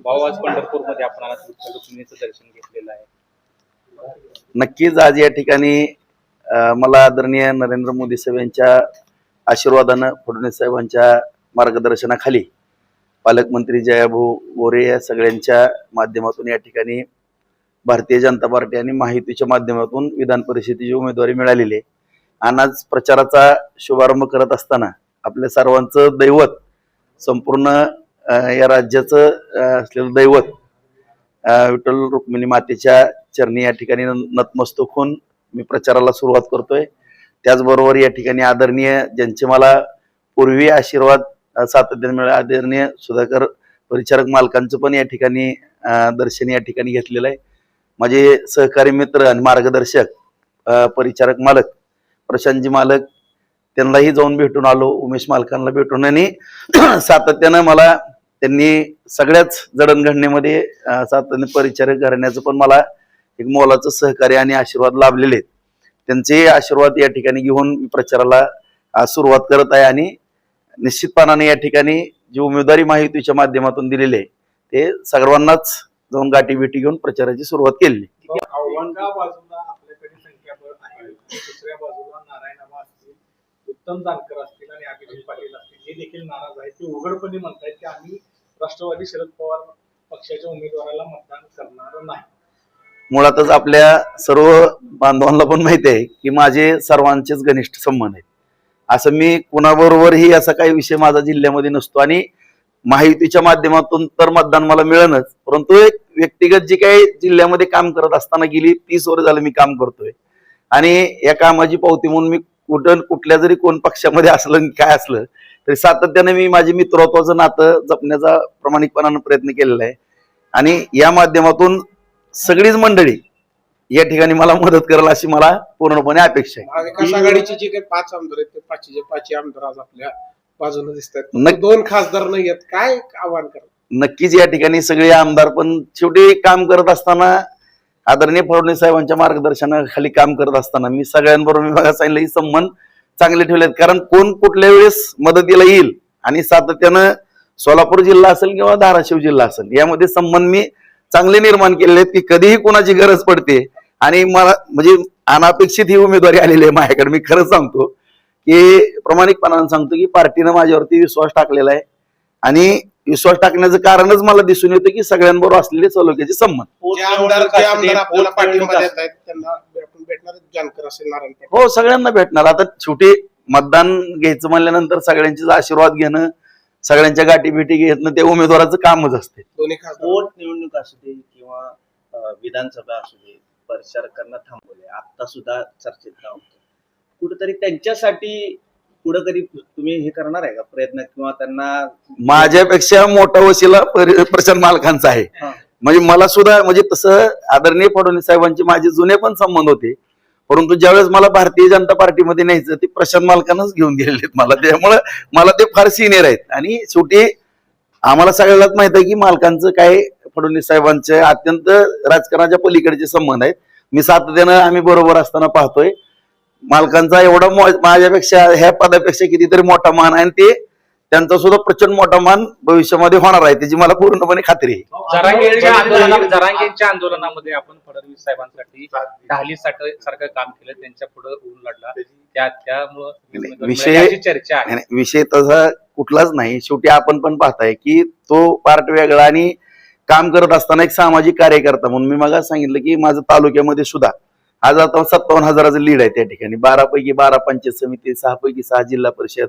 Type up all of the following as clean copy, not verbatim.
भाऊ आज पंढरपूरमध्ये आपण विठ्ठल रुक्मिणीचं दर्शन घेतलेलं आहे. नक्कीच आज या ठिकाणी मला आदरणीय नरेंद्र मोदी साहेब यांच्या आशीर्वादानं, फडणवीस साहेबांच्या मार्गदर्शनाखाली पालकमंत्री जयाभाऊ गोरे या सगळ्यांच्या माध्यमातून या ठिकाणी भारतीय जनता पार्टी आणि महायुतीच्या माध्यमातून विधान परिषदेची उमेदवारी मिळालेली आहे. आणि आज प्रचाराचा शुभारंभ करत असताना आपल्या सर्वांचं दैवत, संपूर्ण या राज्याचं असलेलं दैवत विठ्ठल रुक्मिणी मातेच्या चरणी या ठिकाणी नतमस्तक होऊन मी प्रचाराला सुरुवात करतोय. त्याचबरोबर या ठिकाणी आदरणीय ज्यांचे मला पूर्वी आशीर्वाद सातत्याने मिळाले, आदरणीय सुधाकर परिचारक मालकांचं पण या ठिकाणी दर्शन या ठिकाणी घेतलेलं आहे. माझे सहकारी मित्र आणि मार्गदर्शक परिचारक मालक प्रशांतजी मालक, त्यांनाही जाऊन भेटून आलो, उमेश मालकांना भेटून, आणि सातत्यानं मला त्यांनी सगळ्याच जडणघडणीमध्ये सातत्याने परिचारक करण्याचं पण मला एक मोलाचं सहकार्य आणि आशीर्वाद लाभलेले आहेत. त्यांचे आशीर्वाद या ठिकाणी घेऊन प्रचाराला सुरुवात करत आहे. आणि निश्चितपणाने या ठिकाणी जी उमेदवारी महायुतीच्या माध्यमातून दिलेली आहे ते सर्वांनाच जाऊन गाठी भेटी घेऊन प्रचाराची सुरुवात केली. दुसऱ्या बाजूला नारायण असतील, उत्तम जानकर असतील आणि अभिजित पाटील असतील, हे देखील नाराज आहेत. ते उघडपणे म्हणतायत की आम्ही राष्ट्रवादी शरद पवार पक्षाच्या उमेदवाराला मतदान करणार नाही. मुळातच आपल्या सर्व बांधवांना पण माहिती आहे की माझे सर्वांचेच घनिष्ठ संबंध आहेत. असं मी कुणाबरोबरही असा काही विषय माझा जिल्ह्यामध्ये नसतो. आणि महायुतीच्या माध्यमातून तर मतदान मला मिळेलच, परंतु एक व्यक्तिगत जी काही जिल्ह्यामध्ये काम करत असताना गेली 30 वर्ष झालं मी काम करतोय, आणि या कामाची पावती म्हणून मी कुठल्या जरी कोण पक्षामध्ये असलं काय असलं तरी सातत्याने मी माझे मित्रत्वाचं नातं जपण्याचा प्रामाणिकपणानं प्रयत्न केलेला आहे. आणि या माध्यमातून सगळीच मंडळी या ठिकाणी मला मदत करेल अशी मला पूर्णपणे अपेक्षा आहे. महाविकास आघाडीचे जे काही 5 आमदार आहेत ते 5चे आमदार आज आपल्या बाजूने दिसतात. 2 खासदार नाही आहेत, काय आव्हान करा? नक्कीच या ठिकाणी सगळे आमदार पण शेवटी काम करत असताना, आदरणीय फडणवीस साहेबांच्या मार्गदर्शनाखाली काम करत असताना मी सगळ्यांबरोबर, मी बघा सांगितलं, संबंध चांगले ठेवलेत. कारण कोण कुठल्या वेळेस मदतीला येईल, आणि सातत्यानं सोलापूर जिल्हा असेल किंवा धाराशिव जिल्हा असेल यामध्ये संबंध मी चांगले निर्माण केलेले आहेत की कधीही कोणाची गरज पडते. आणि मला म्हणजे अनापेक्षित ही उमेदवारी आलेली आहे माझ्याकडे. मी खरंच सांगतो की प्रामाणिकपणाने सांगतो की पार्टीनं माझ्यावरती विश्वास टाकलेला आहे. आणि विश्वास टाकण्याचं कारणच मला दिसून येतं की सगळ्यांबरोबर असलेले सलोख्याचे संबंध. हो, सगळ्यांना भेटणार. आता शेवटी मतदान घ्यायचं म्हणल्यानंतर सगळ्यांचे आशीर्वाद घेणं, सगळ्यांच्या गाठी भेटी घेणं ते उमेदवाराचं कामच असते. पोट निवडणूक असू दे किंवा विधानसभा असू दे, परिचारकांना थांबवले, आता सुद्धा चर्चेत नाव होतं. कुठेतरी त्यांच्यासाठी कुठेतरी तुम्ही हे करणार आहे का प्रयत्न, किंवा त्यांना? माझ्यापेक्षा मोठा वशिला प्रशांत मालकांचा आहे. म्हणजे मला सुद्धा, म्हणजे तसं आदरणीय फडणवीस साहेबांचे माझे जुने पण संबंध होते, परंतु ज्यावेळेस मला भारतीय जनता पार्टीमध्ये न्यायचं ते प्रशांत मालकांनाच घेऊन गेलेले मला. त्यामुळे मला ते फार सिनियर आहेत. आणि शेवटी आम्हाला सगळ्यालाच माहित आहे की मालकांचं काय फडणवीस साहेबांचे अत्यंत राजकारणाच्या पलीकडचे संबंध आहेत. मी सातत्यानं आम्ही बरोबर असताना पाहतोय मालकांचा एवढा माझ्यापेक्षा, ह्या पदापेक्षा कितीतरी मोठा मान आहे. आणि ते त्यांचा सुद्धा प्रचंड मोठा मान भविष्यामध्ये होणार आहे, त्याची मला पूर्णपणे खात्री आहे. जरांगेंच्या आंदोलनामध्ये आपण फडणवीस साहेबांसाठी ढाली सारखं काम केलं, त्यांच्या पुढे ऊन लढला, त्यामुळे विषय तसा कुठलाच नाही. शेवटी आपण पण पाहताय की तो पार्ट वेगळा, आणि काम करत असताना एक सामाजिक कार्यकर्ता म्हणून मी मग सांगितलं की माझं तालुक्यामध्ये सुद्धा आज आता 57,000चं लीड आहे. त्या ठिकाणी 12 पैकी 12 पंचायत समिती, 6 पैकी 6 जिल्हा परिषद,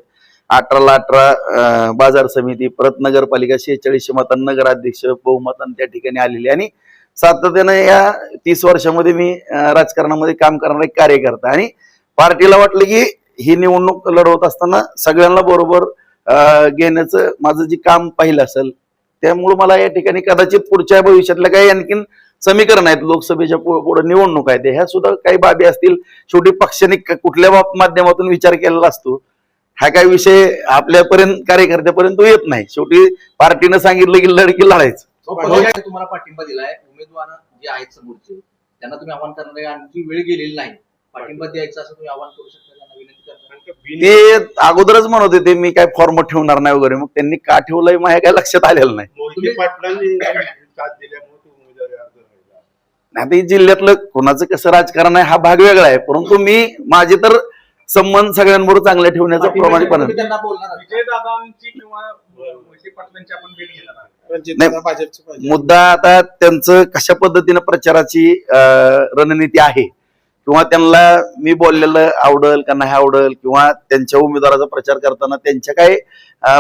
18ला 18 बाजार समिती, परत नगरपालिका 46 मतांना नगराध्यक्ष बहुमतांना त्या ठिकाणी आलेली. आणि सातत्यानं या 30 वर्षामध्ये मी राजकारणामध्ये काम करणारा एक कार्यकर्ता. आणि पार्टीला वाटलं की ही निवडणूक लढवत असताना सगळ्यांना बरोबर घेण्याचं माझं जे काम पाहिलं असेल, त्यामुळे मला या ठिकाणी कदाचित पुढच्या भविष्यातल्या काही आणखीन समीकरण आहेत, लोकसभेच्या पुढे निवडणूक आहेत, ह्या सुद्धा काही बाबी असतील. शेवटी पक्षाने कुठल्या माध्यमातून विचार केलेला असतो, हा काही विषय आपल्यापर्यंत, कार्यकर्त्यापर्यंत येत नाही. शेवटी पार्टीनं सांगितलं की लढकी लढायचं. तुम्हाला पाठिंबा दिलाय, उमेदवार जे आहेत समोरचे त्यांना तुम्ही आव्हान करणार आहे, आणखी वेळ गेलेली नाही, पाठिंबा द्यायचा असं तुम्ही आव्हान करू शकता, विनंती करता? ते अगोदरच म्हणत होते मी काय फॉर्म ठेवणार नाही वगैरे, मग त्यांनी का ठेवलंय माझ्या काय लक्षात आलेलं नाही. मोहिते पाटलांनी साथ दिल्यामुळे तो उमेदवारी अर्ज राहिला. नाही आता हे जिल्ह्यातलं कोणाचं कसं राजकारण आहे हा भाग वेगळा आहे, परंतु मी माझे तर संबंध सगळ्यांबरोबर चांगले ठेवण्याचा प्रामाणिकपणे तुम्ही त्यांना बोलणार विजयदादांची किंवा मोहिते पाटलांची आपण भेट घेणार आहोत. नाही, मुद्दा आता त्यांचं कशा पद्धतीनं प्रचाराची रणनीती आहे किंवा त्यांना मी बोललेलं आवडल का नाही आवडल किंवा त्यांच्या उमेदवाराचा प्रचार करताना त्यांच्या काय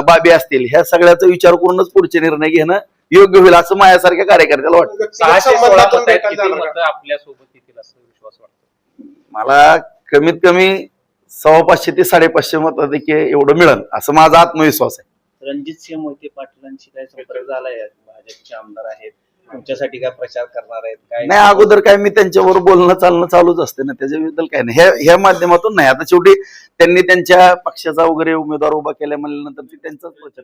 बाबी असतील ह्या सगळ्याचा विचार करूनच पुढचे निर्णय घेणं योग्य होईल असं माझ्यासारख्या कार्यकर्त्याला वाटतं. 616 मतं आहेत. किती मतं आपल्या सोबत येतील असं विश्वास वाटतो? मला कमीत कमी 550 ते 550 मताधिक्य एवढं मिळेल असं माझा आत्मविश्वास आहे. रणजितसिंह मोहिते पाटलांशी काय संपर्क झालाय? भाजपचे आमदार आहेत, तुमच्यासाठी काय प्रचार करणार आहेत काय? नाही, अगोदर काय मी त्यांच्यावर बोलणं चालणं चालूच असते ना, त्याच्याबद्दल काय नाही. ह्या माध्यमातून नाही. आता शेवटी त्यांनी त्यांच्या पक्षाचा वगैरे उमेदवार उभा केल्या म्हणल्यानंतर ते त्यांचाच प्रचार